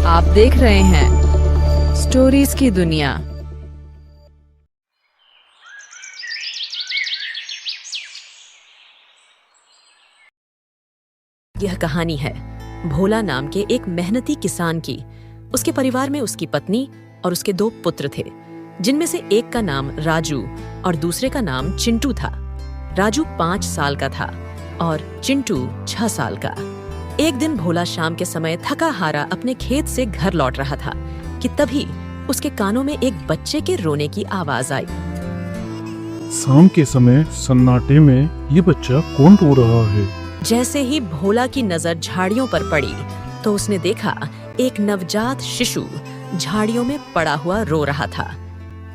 आप देख रहे हैं स्टोरीज की दुनिया। यह कहानी है भोला नाम के एक मेहनती किसान की। उसके परिवार में उसकी पत्नी और उसके 2 पुत्र थे, जिनमें से एक का नाम राजू और दूसरे का नाम चिंटू था। राजू 5 साल का था और चिंटू 6 साल का। एक दिन भोला शाम के समय थका हारा अपने खेत से घर लौट रहा था कि तभी उसके कानों में एक बच्चे के रोने की आवाज आई। शाम के समय सन्नाटे में ये बच्चा कौन रो रहा है? जैसे ही भोला की नजर झाड़ियों पर पड़ी तो उसने देखा एक नवजात शिशु झाड़ियों में पड़ा हुआ रो रहा था।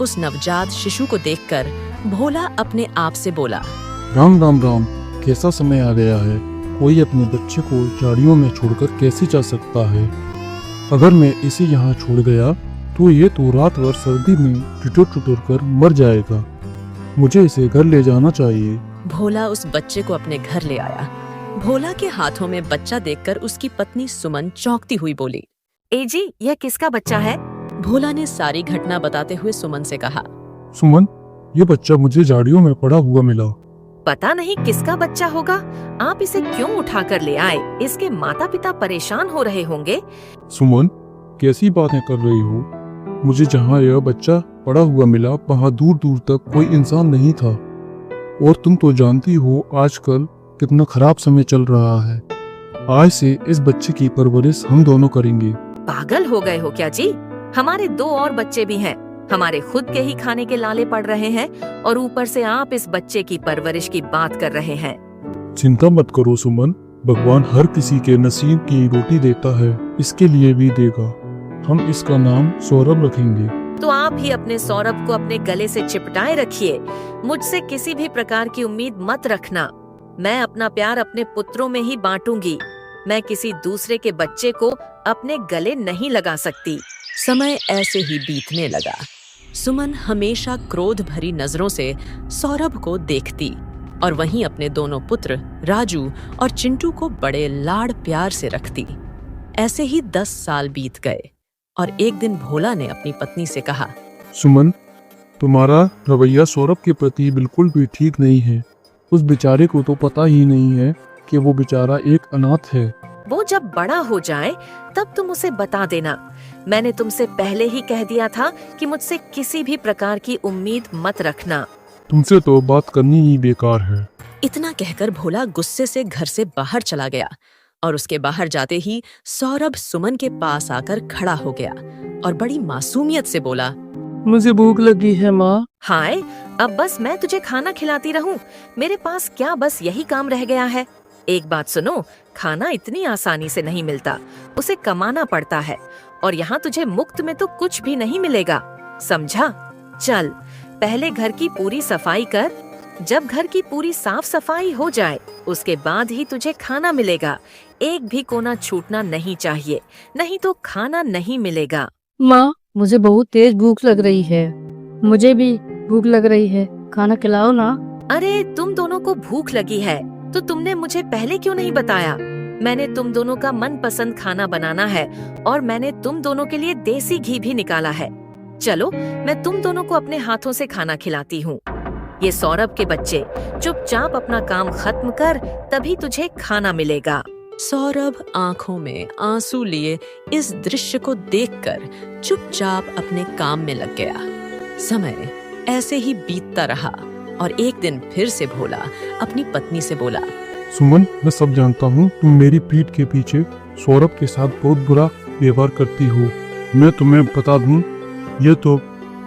उस नवजात शिशु को देखकर भोला अपने आप से बोला, राम राम राम, कैसा समय आ गया है। कोई अपने बच्चे को झाड़ियों में छोड़कर कैसे जा सकता है? अगर मैं इसे यहाँ छोड़ गया तो ये तो रात भर सर्दी में ठिठुर कर मर जाएगा। मुझे इसे घर ले जाना चाहिए। भोला उस बच्चे को अपने घर ले आया। भोला के हाथों में बच्चा देखकर उसकी पत्नी सुमन चौंकती हुई बोली, ए जी, यह किसका बच्चा है? भोला ने सारी घटना बताते हुए सुमन से कहा, सुमन, ये बच्चा मुझे झाड़ियों में पड़ा हुआ मिला। पता नहीं किसका बच्चा होगा। आप इसे क्यों उठा कर ले आए? इसके माता पिता परेशान हो रहे होंगे। सुमन, कैसी बातें कर रही हो? मुझे जहाँ यह बच्चा पड़ा हुआ मिला वहाँ दूर दूर तक कोई इंसान नहीं था। और तुम तो जानती हो आजकल कितना खराब समय चल रहा है। आज से इस बच्चे की परवरिश हम दोनों करेंगे। पागल हो गए हो क्या जी? हमारे 2 और बच्चे भी हैं। हमारे खुद के ही खाने के लाले पड़ रहे हैं और ऊपर से आप इस बच्चे की परवरिश की बात कर रहे हैं। चिंता मत करो सुमन, भगवान हर किसी के नसीब की रोटी देता है, इसके लिए भी देगा। हम इसका नाम सौरभ रखेंगे। तो आप ही अपने सौरभ को अपने गले से चिपटाए रखिए। मुझसे किसी भी प्रकार की उम्मीद मत रखना। मैं अपना प्यार अपने पुत्रों में ही बांटूंगी। मैं किसी दूसरे के बच्चे को अपने गले नहीं लगा सकती। समय ऐसे ही बीतने लगा। सुमन हमेशा क्रोध भरी नजरों से सौरभ को देखती और वहीं अपने दोनों पुत्र राजू और चिंटू को बड़े लाड़ प्यार से रखती। ऐसे ही 10 साल बीत गए और एक दिन भोला ने अपनी पत्नी से कहा, सुमन, तुम्हारा रवैया सौरभ के प्रति बिल्कुल भी ठीक नहीं है। उस बेचारे को तो पता ही नहीं है कि वो बेचारा एक अनाथ है। वो जब बड़ा हो जाए तब तुम उसे बता देना। मैंने तुमसे पहले ही कह दिया था कि मुझसे किसी भी प्रकार की उम्मीद मत रखना। तुमसे तो बात करनी ही बेकार है। इतना कहकर भोला गुस्से से घर से बाहर चला गया और उसके बाहर जाते ही सौरभ सुमन के पास आकर खड़ा हो गया और बड़ी मासूमियत से बोला, मुझे भूख लगी है माँ। हाय, अब बस मैं तुझे खाना खिलाती रहूं? मेरे पास क्या बस यही काम रह गया है? एक बात सुनो, खाना इतनी आसानी से नहीं मिलता, उसे कमाना पड़ता है। और यहाँ तुझे मुफ्त में तो कुछ भी नहीं मिलेगा, समझा? चल, पहले घर की पूरी सफाई कर। जब घर की पूरी साफ सफाई हो जाए उसके बाद ही तुझे खाना मिलेगा। एक भी कोना छूटना नहीं चाहिए, नहीं तो खाना नहीं मिलेगा। माँ, मुझे बहुत तेज भूख लग रही है। मुझे भी भूख लग रही है, खाना खिलाओ ना। अरे, तुम दोनों को भूख लगी है तो तुमने मुझे पहले क्यों नहीं बताया? मैंने तुम दोनों का मनपसंद खाना बनाना है और मैंने तुम दोनों के लिए देसी घी भी निकाला है। चलो, मैं तुम दोनों को अपने हाथों से खाना खिलाती हूँ। ये सौरभ के बच्चे, चुपचाप अपना काम खत्म कर, तभी तुझे खाना मिलेगा। सौरभ आंखों में आंसू लिए इस दृश्य को देखकर चुपचाप अपने काम में लग गया। समय ऐसे ही बीतता रहा और एक दिन फिर से भोला अपनी पत्नी से बोला, सुमन, मैं सब जानता हूँ, तुम मेरी पीठ के पीछे सौरभ के साथ बहुत बुरा व्यवहार करती हो। मैं तुम्हें बता दूं, ये तो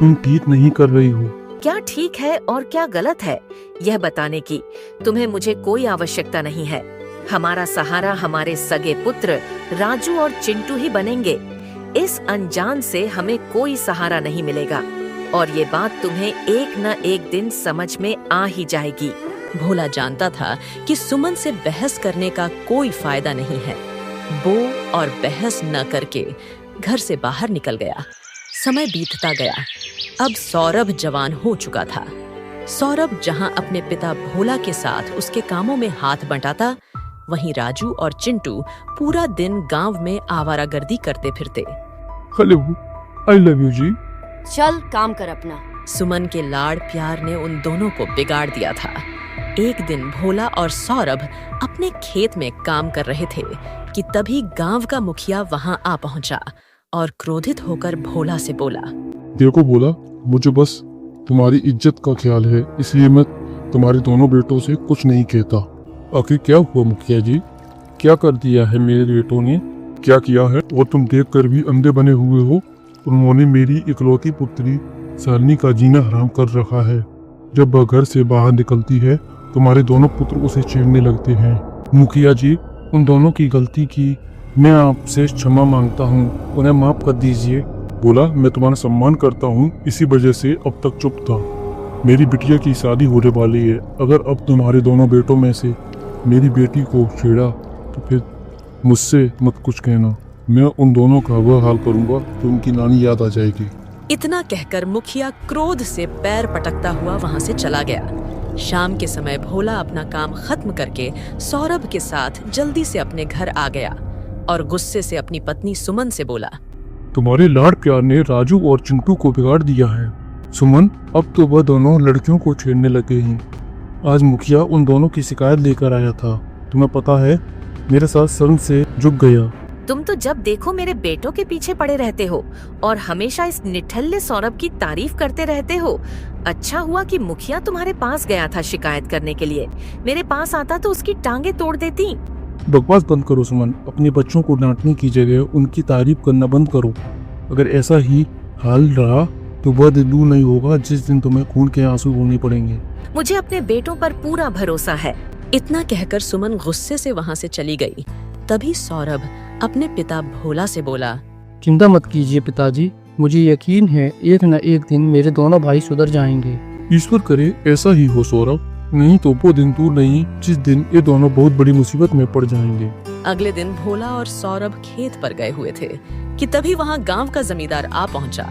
तुम ठीक नहीं कर रही हो। क्या ठीक है और क्या गलत है, यह बताने की तुम्हें मुझे कोई आवश्यकता नहीं है। हमारा सहारा हमारे सगे पुत्र राजू और चिंटू ही बनेंगे। इस अनजान से हमें कोई सहारा नहीं मिलेगा और ये बात तुम्हें एक न एक दिन समझ में आ ही जाएगी। भोला जानता था कि सुमन से बहस करने का कोई फायदा नहीं है। वो और बहस न करके घर से बाहर निकल गया। समय बीतता गया। अब सौरभ जवान हो चुका था। सौरभ जहां अपने पिता भोला के साथ उसके कामों में हाथ बंटाता, वहीं राजू और चिंटू पूरा दिन गांव में आवारागर्दी करते फिरते। हेलो, आई लव यू जी। चल काम कर अपना। सुमन के लाड़ प्यार ने उन दोनों को बिगाड़ दिया था। एक दिन भोला और सौरभ अपने खेत में काम कर रहे थे कि तभी गांव का मुखिया वहां आ पहुंचा और क्रोधित होकर भोला से बोला, देखो भोला, मुझे बस तुम्हारी इज्जत का ख्याल है, इसलिए मैं तुम्हारे दोनों बेटों से कुछ नहीं कहता। आखिर क्या हुआ मुखिया जी? क्या कर दिया है मेरे बेटों ने? क्या किया है? और तुम देख कर भी अंधे बने हुए हो। उन्होंने मेरी इकलौती पुत्री शालिनी का जीना हराम कर रखा है। जब वह घर से बाहर निकलती है, तुम्हारे दोनों पुत्र उसे छेड़ने लगते हैं। मुखिया जी, उन दोनों की गलती की मैं आपसे क्षमा मांगता हूँ, उन्हें माफ कर दीजिए। बोला, मैं तुम्हारा सम्मान करता हूँ, इसी वजह से अब तक चुप था। मेरी बिटिया की शादी होने वाली है। अगर अब तुम्हारे दोनों बेटों में से मेरी बेटी को छेड़ा तो फिर मुझसे मत कुछ कहना। मैं उन दोनों का वह हाल करूँगा तो उनकी नानी याद आ जाएगी। इतना कहकर मुखिया क्रोध से पैर पटकता हुआ वहां से चला गया। शाम के समय भोला अपना काम खत्म करके सौरभ के साथ जल्दी से अपने घर आ गया और गुस्से से अपनी पत्नी सुमन से बोला, तुम्हारे लाड़ प्यार ने राजू और चिंटू को बिगाड़ दिया है। सुमन, अब तो वह दोनों लड़कियों को छेड़ने लगे हैं। आज मुखिया उन दोनों की शिकायत लेकर आया था। तुम्हें पता है, मेरे साथ शर्म से झुक गया। तुम तो जब देखो मेरे बेटों के पीछे पड़े रहते हो और हमेशा इस निठल्ले सौरभ की तारीफ करते रहते हो। अच्छा हुआ कि मुखिया तुम्हारे पास गया था शिकायत करने के लिए। मेरे पास आता तो उसकी टांगे तोड़ देती। बकवास बंद करो सुमन, अपने बच्चों को डांटने की जगह उनकी तारीफ करना बंद करो। अगर ऐसा ही हाल रहा तो वह दिन दूर नहीं होगा जिस दिन तुम्हें खून के आंसू रोने पड़ेंगे। मुझे अपने बेटों पर पूरा भरोसा है। इतना कहकर सुमन गुस्से से वहां से चली गई। तभी सौरभ अपने पिता भोला से बोला, चिंता मत कीजिए पिताजी, मुझे यकीन है एक न एक दिन मेरे दोनों भाई सुधर जाएंगे। ईश्वर करे ऐसा ही हो सौरभ, नहीं तो वो दिन दूर नहीं जिस दिन ये दोनों बहुत बड़ी मुसीबत में पड़ जाएंगे। अगले दिन भोला और सौरभ खेत पर गए हुए थे कि तभी वहां गांव का जमींदार आ पहुंचा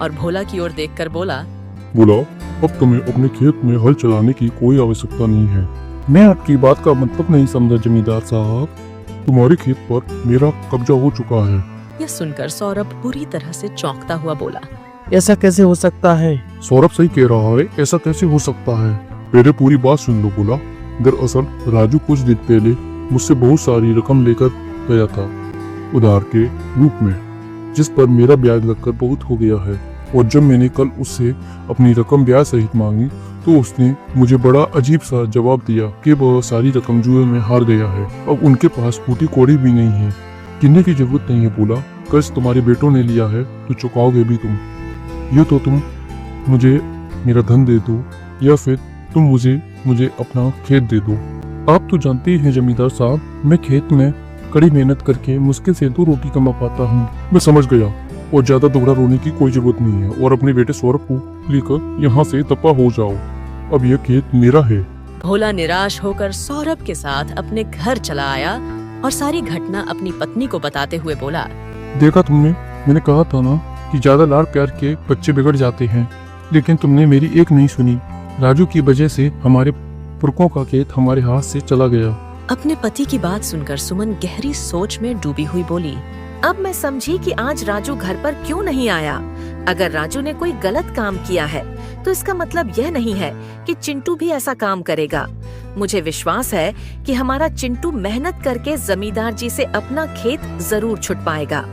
और भोला की ओर देखकर बोला, बोला, अब तुम्हें अपने खेत में हल चलाने की कोई आवश्यकता नहीं है। मैं आपकी बात का मतलब नहीं समझा जमींदार साहब, तुम्हारे खेत पर मेरा कब्जा हो चुका है। यह सुनकर सौरभ बुरी तरह से चौंकता हुआ बोला, ऐसा कैसे हो सकता है? सौरभ सही कह रहा है, ऐसा कैसे हो सकता है? पहले पूरी बात सुन लो। बोला, दरअसल राजू कुछ दिन पहले मुझसे बहुत सारी रकम लेकर गया था उधार के रूप में, जिस पर मेरा ब्याज लगकर बहुत हो गया है। और जब मैंने कल उससे अपनी रकम ब्याज सहित मांगी तो उसने मुझे बड़ा अजीब सा जवाब दिया कि वह सारी रकम जुए में हार गया है। अब उनके पास फूटी कौड़ी भी नहीं है, गिनने की जरूरत नहीं है। बोला, कर्ज तुम्हारे बेटों ने लिया है तो चुकाओगे भी तुम। ये तो तुम मुझे मेरा धन दे दो या फिर तुम मुझे अपना खेत दे दो। आप तो जानते हैं जमींदार साहब, मैं खेत में कड़ी मेहनत करके मुश्किल से 2 रोटी कमा पाता हूँ। मैं समझ गया और ज्यादा दोगड़ा रोने की कोई जरूरत नहीं है और अपने बेटे सौरभ को लेकर यहाँ से दफा हो जाओ। अब यह खेत मेरा है। भोला निराश होकर सौरभ के साथ अपने घर चला आया और सारी घटना अपनी पत्नी को बताते हुए बोला, देखा तुमने, मैंने कहा था ना कि ज्यादा लाड़ प्यार के बच्चे बिगड़ जाते हैं, लेकिन तुमने मेरी एक नहीं सुनी। राजू की वजह से हमारे पुरखों का खेत हमारे हाथ से चला गया। अपने पति की बात सुनकर सुमन गहरी सोच में डूबी हुई बोली, अब मैं समझी कि आज राजू घर पर क्यों नहीं आया। अगर राजू ने कोई गलत काम किया है तो इसका मतलब यह नहीं है कि चिंटू भी ऐसा काम करेगा। मुझे विश्वास है कि हमारा चिंटू मेहनत करके जमींदार जी से अपना खेत जरूर छुटवाएगा।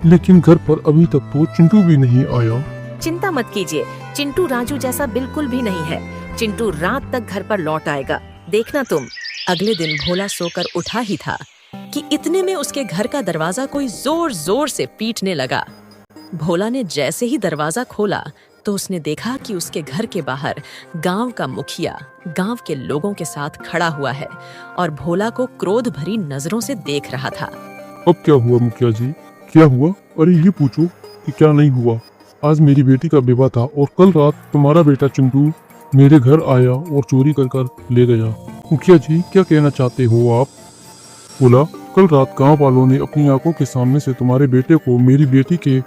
लेकिन घर पर अभी तक तो चिंटू भी नहीं आया। चिंता मत कीजिए, चिंटू राजू जैसा बिल्कुल भी नहीं है। चिंटू रात तक घर पर लौट आएगा, देखना तुम। अगले दिन भोला सोकर उठा ही था कि इतने में उसके घर का दरवाजा कोई जोर जोर से पीटने लगा। भोला ने जैसे ही दरवाजा खोला तो उसने देखा कि उसके घर के बाहर गांव का मुखिया गांव के लोगों के साथ खड़ा हुआ है और भोला को क्रोध भरी नजरों से देख रहा था। अब क्या हुआ मुखिया जी, क्या हुआ? अरे ये पूछो कि क्या नहीं हुआ। आज मेरी बेटी का विवाह था और कल रात तुम्हारा बेटा चिंटू मेरे घर आया और चोरी कर ले गया। मुखिया जी, क्या कहना चाहते हो आप? बोला, कल रात गांव वालों ने अपनी आंखों के सामने से तुम्हारे बेटे को मेरी बेटी के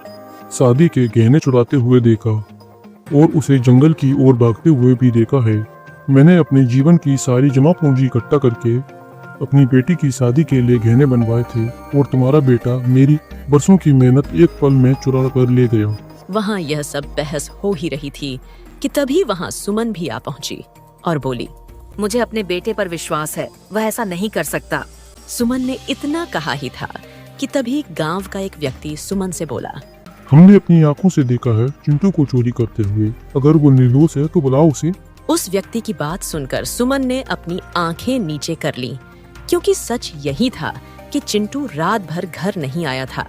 शादी के गहने चुराते हुए देखा और उसे जंगल की ओर भागते हुए भी देखा है। मैंने अपने जीवन की सारी जमा पूंजी इकट्ठा करके अपनी बेटी की शादी के लिए गहने बनवाए थे और तुम्हारा बेटा मेरी बरसों की मेहनत एक पल में चुरा कर ले गया। वहाँ यह सब बहस हो ही रही थी कि तभी वहाँ सुमन भी आ पहुंची और बोली, मुझे अपने बेटे पर विश्वास है, वह ऐसा नहीं कर सकता। सुमन ने इतना कहा ही था कि तभी गांव का एक व्यक्ति सुमन से बोला, हमने अपनी आंखों से देखा है चिंटू को चोरी करते हुए, अगर वो निर्दोष है तो बुलाओ उसे। उस व्यक्ति की बात सुनकर सुमन ने अपनी आंखें नीचे कर ली, क्योंकि सच यही था कि चिंटू रात भर घर नहीं आया था।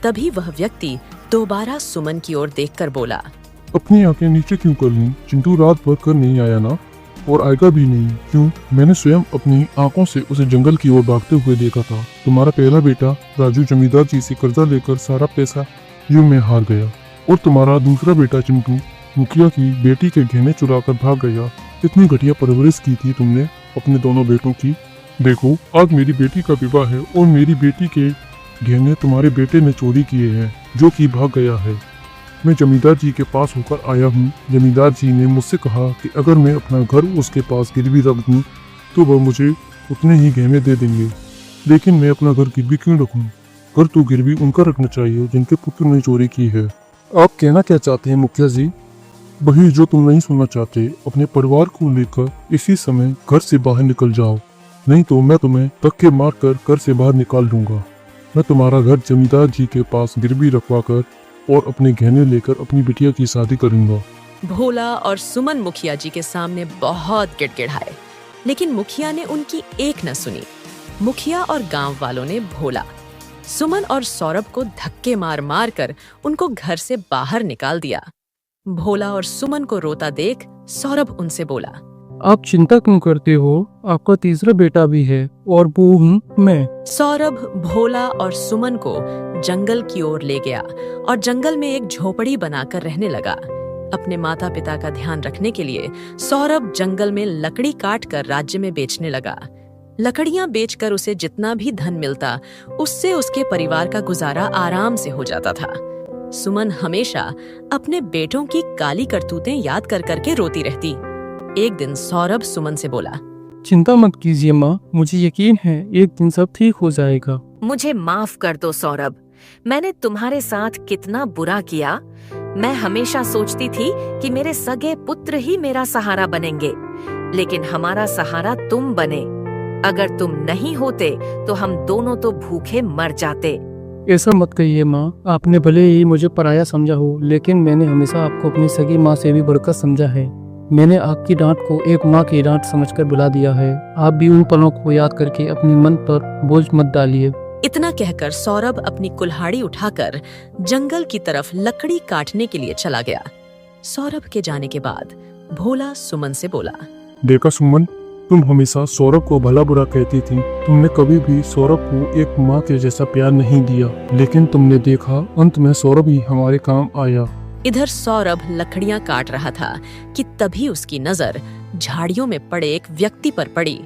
तभी वह व्यक्ति दोबारा सुमन की ओर देखकर बोला, अपनी आंखें नीचे क्यों कर ली? चिंटू रात भर घर नहीं आया ना, और आएगा भी नहीं। क्यों? मैंने स्वयं अपनी आंखों से उसे जंगल की ओर भागते हुए देखा था। तुम्हारा पहला बेटा राजू जमींदार जी से कर्जा लेकर सारा पैसा यूं में हार गया, और तुम्हारा दूसरा बेटा चिंटू मुखिया की बेटी के गहने चुरा कर भाग गया। इतनी घटिया परवरिश की थी तुमने अपने दोनों बेटों की। देखो, आज मेरी बेटी का विवाह है और मेरी बेटी के गहने तुम्हारे बेटे ने चोरी किए हैं, जो कि भाग गया है। मैं जमींदार जी के पास होकर आया हूँ। जमींदार जी ने मुझसे कहा कि अगर मैं अपना घर उसके पास गिरवी रख दूँ तो वह मुझे उतने ही गहने दे देंगे। लेकिन मैं अपना घर गिरवी क्यों रखूँ? घर तो गिरवी उनका रखना चाहिए जिनके पुत्र ने चोरी की है। आप कहना क्या चाहते हैं मुखिया जी? वही जो तुम नहीं सुनना चाहते। अपने परिवार को लेकर इसी समय घर से बाहर निकल जाओ, नहीं तो मैं तुम्हें धक्के मार कर घर से बाहर निकाल दूंगा। मैं तुम्हारा घर जमींदार जी के पास गिरवी रखवा कर और अपने गहने लेकर अपनी बिटिया की शादी करूंगा। भोला और सुमन मुखिया जी के सामने बहुत गिड़गिड़ाए, लेकिन मुखिया ने उनकी एक न सुनी। मुखिया और गांव वालों ने भोला, सुमन और सौरभ को धक्के मार मार कर उनको घर से बाहर निकाल दिया। भोला और सुमन को रोता देख सौरभ उनसे बोला, आप चिंता क्यों करते हो? आपका तीसरा बेटा भी है और वो हूँ मैं। सौरभ भोला और सुमन को जंगल की ओर ले गया और जंगल में एक झोपड़ी बनाकर रहने लगा। अपने माता पिता का ध्यान रखने के लिए सौरभ जंगल में लकड़ी काट कर राज्य में बेचने लगा। लकड़ियां बेचकर उसे जितना भी धन मिलता, उससे उसके परिवार का गुजारा आराम से हो जाता था। सुमन हमेशा अपने बेटों की काली करतूतें याद कर करके रोती रहती। एक दिन सौरभ सुमन से बोला, चिंता मत कीजिए माँ, मुझे यकीन है एक दिन सब ठीक हो जाएगा। मुझे माफ कर दो सौरभ, मैंने तुम्हारे साथ कितना बुरा किया। मैं हमेशा सोचती थी कि मेरे सगे पुत्र ही मेरा सहारा बनेंगे, लेकिन हमारा सहारा तुम बने। अगर तुम नहीं होते तो हम दोनों तो भूखे मर जाते। ऐसा मत कहिए माँ, आपने भले ही मुझे पराया समझा हो, लेकिन मैंने हमेशा आपको अपनी सगी माँ से भी बढ़कर समझा है। मैंने आपकी डांट को एक माँ की डांट समझकर बुला दिया है। आप भी उन पलों को याद करके अपने मन पर बोझ मत डालिए। इतना कहकर सौरभ अपनी कुल्हाड़ी उठाकर जंगल की तरफ लकड़ी काटने के लिए चला गया। सौरभ के जाने के बाद भोला सुमन से बोला, देखा सुमन, तुम हमेशा सौरभ को भला बुरा कहती थी। तुमने कभी भी सौरभ को एक माँ के जैसा प्यार नहीं दिया, लेकिन तुमने देखा अंत में सौरभ ही हमारे काम आया। इधर सौरभ लकड़ियां काट रहा था कि तभी उसकी नजर झाड़ियों में पड़े एक व्यक्ति पर पड़ी।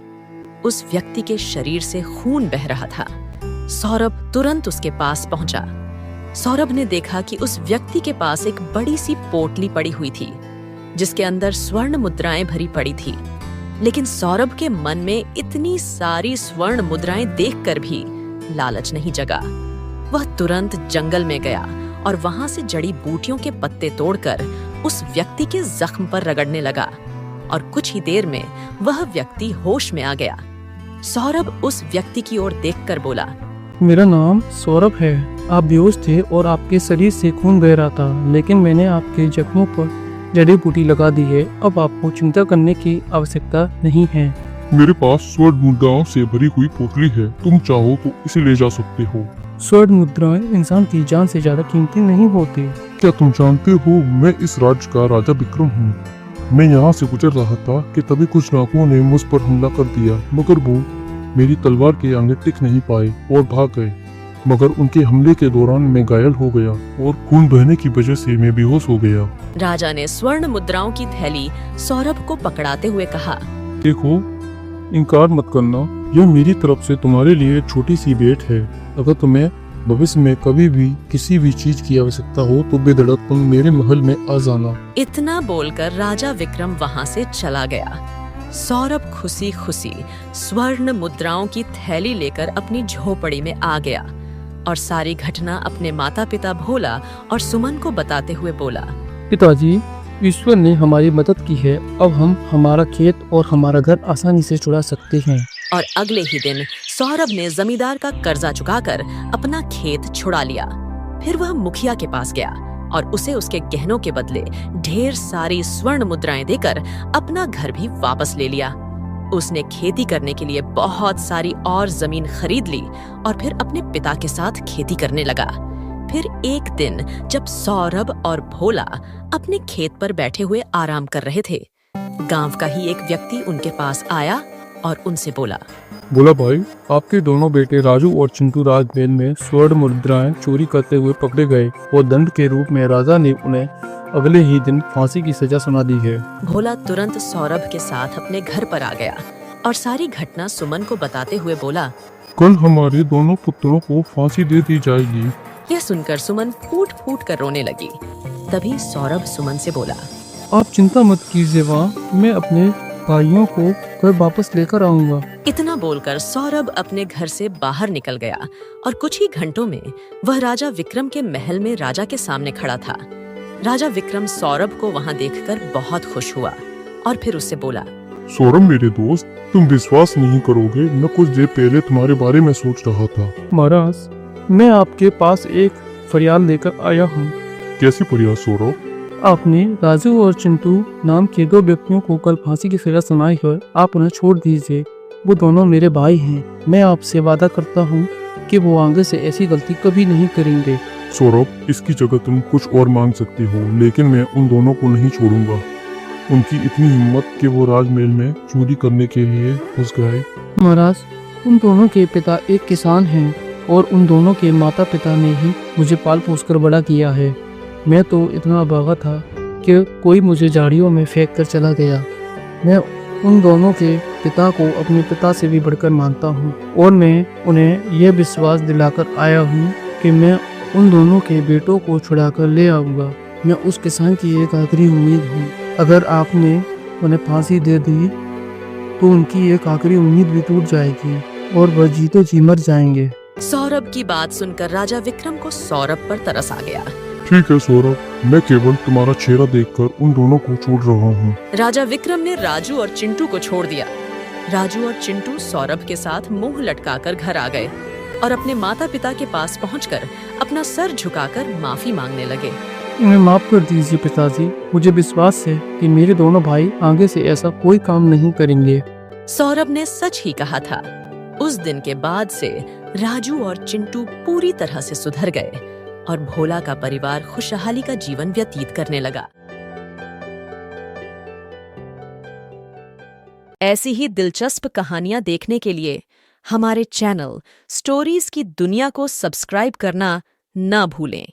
उस व्यक्ति के शरीर से खून बह रहा था। सौरभ तुरंत उसके पास पहुंचा। सौरभ ने देखा कि उस व्यक्ति के पास एक बड़ी सी पोटली पड़ी हुई थी, जिसके अंदर स्वर्ण मुद्राएं भरी पड़ी थी। लेकिन सौरभ के मन में इतनी सारी स्वर्ण मुद्राएं देखकर भी लालच नहीं जगा। वह तुरंत जंगल में गया और वहां से जड़ी बूटियों के पत्ते तोड़कर उस व्यक्ति के जख्म पर रगड़ने लगा और कुछ ही देर में वह व्यक्ति होश में आ गया। सौरभ उस व्यक्ति की ओर देखकर बोला, मेरा नाम सौरभ है। आप बेहोश थे और आपके शरीर से खून बह रहा था, लेकिन मैंने आपके जख्मों पर जड़ी बूटी लगा दी है। अब आपको चिंता करने की आवश्यकता नहीं है। मेरे पास स्वर्ण मुद्राओं से भरी हुई पोटली है, तुम चाहो तो इसे ले जा सकते हो। स्वर्ण मुद्राएं इंसान की जान से ज्यादा कीमती नहीं होती। क्या तुम जानते हो, मैं इस राज्य का राजा विक्रम हूँ। मैं यहाँ से गुजर रहा था कि तभी कुछ डाकुओं ने मुझ पर हमला कर दिया, मगर वो मेरी तलवार के आगे टिक नहीं पाए और भाग गए। मगर उनके हमले के दौरान मैं घायल हो गया और खून बहने की वजह से मैं बेहोश हो गया। राजा ने स्वर्ण मुद्राओं की थैली सौरभ को पकड़ाते हुए कहा, देखो, इनकार मत करना, यह मेरी तरफ से तुम्हारे लिए छोटी सी भेंट है। अगर तुम्हें भविष्य में कभी भी किसी भी चीज की आवश्यकता हो तो बेधड़क तुम मेरे महल में आ जाना। इतना बोलकर राजा विक्रम वहां से चला गया। सौरभ खुशी खुशी स्वर्ण मुद्राओं की थैली लेकर अपनी झोपड़ी में आ गया और सारी घटना अपने माता पिता भोला और सुमन को बताते हुए बोला। पिताजी, ईश्वर ने हमारी मदद की है। अब हम हमारा खेत और हमारा घर आसानी से छुड़ा सकते हैं। और अगले ही दिन सौरभ ने जमींदार का कर्जा चुकाकर अपना खेत छुड़ा लिया। फिर वह मुखिया के पास गया और उसे उसके गहनों के बदले ढेर सारी स्वर्ण मुद्राएं देकर अपना घर भी वापस ले लिया। उसने खेती करने के लिए बहुत सारी और जमीन खरीद ली और फिर अपने पिता के साथ खेती करने लगा। फिर एक दिन जब सौरभ और भोला अपने खेत पर बैठे हुए आराम कर रहे थे, गांव का ही एक व्यक्ति उनके पास आया और उनसे बोला। बोला, भाई, आपके दोनों बेटे राजू और चिंटू राजमहल में स्वर्ण मुद्राएं चोरी करते हुए पकड़े गए और दंड के रूप में राजा ने उन्हें अगले ही दिन फांसी की सजा सुना दी है। भोला तुरंत सौरभ के साथ अपने घर पर आ गया और सारी घटना सुमन को बताते हुए बोला। कल हमारे दोनों पुत्रों को फांसी दे दी जाएगी। यह सुनकर सुमन फूट फूट कर रोने लगी। तभी सौरभ सुमन से बोला। आप चिंता मत कीजिए माँ, मैं अपने भाइयों को घर वापस लेकर आऊंगा। इतना बोलकर सौरभ अपने घर से बाहर निकल गया और कुछ ही घंटों में वह राजा विक्रम के महल में राजा के सामने खड़ा था। राजा विक्रम सौरभ को वहां देखकर बहुत खुश हुआ और फिर उससे बोला। सौरभ मेरे दोस्त, तुम विश्वास नहीं करोगे, मैं कुछ देर पहले तुम्हारे बारे में सोच रहा था। महाराज, मैं आपके पास एक फरियाद लेकर आया हूँ। कैसी फरियाद सौरभ? आपने राजू और चिंटू नाम के दो व्यक्तियों को कल फांसी की सजा सुनाई है। आप उन्हें छोड़ दीजिए। वो दोनों मेरे भाई हैं। मैं आपसे वादा करता हूँ कि वो आगे से ऐसी गलती कभी नहीं करेंगे। सौरभ, इसकी जगह तुम कुछ और मांग सकती हो, लेकिन मैं उन दोनों को नहीं छोड़ूंगा। उनकी इतनी हिम्मत कि वो राजमहल में चोरी करने के लिए घुस गए। महाराज, उन दोनों के पिता एक किसान हैं और उन दोनों के माता पिता ने ही मुझे पाल पोस कर बड़ा किया है। मैं तो इतना अभागा था कि कोई मुझे झाड़ियों में फेंक कर चला गया। मैं उन दोनों के पिता को अपने पिता से भी बढ़कर मानता हूँ और मैं उन्हें यह विश्वास दिलाकर आया हूँ कि मैं उन दोनों के बेटों को छुड़ाकर ले आऊँगा। मैं उस किसान की एक आखिरी उम्मीद हूँ। अगर आपने उन्हें फांसी दे दी तो उनकी एक आखिरी उम्मीद भी टूट जाएगी और वह जीतो जी मर जाएंगे। सौरभ की बात सुनकर राजा विक्रम को सौरभ पर तरस आ गया। ठीक है सौरभ, मैं केवल तुम्हारा चेहरा देखकर उन दोनों को छोड़ रहा हूँ। राजा विक्रम ने राजू और चिंटू को छोड़ दिया। राजू और चिंटू सौरभ के साथ मुंह लटकाकर घर आ गए और अपने माता पिता के पास पहुंचकर अपना सर झुकाकर माफी मांगने लगे। उन्हें माफ कर दीजिए पिताजी। मुझे विश्वास है कि मेरे दोनों भाई आगे से ऐसा कोई काम नहीं करेंगे। सौरभ ने सच ही कहा था। उस दिन के बाद से राजू और चिंटू पूरी तरह से सुधर गए और भोला का परिवार खुशहाली का जीवन व्यतीत करने लगा। ऐसी ही दिलचस्प कहानियां देखने के लिए हमारे चैनल स्टोरीज की दुनिया को सब्सक्राइब करना न भूलें।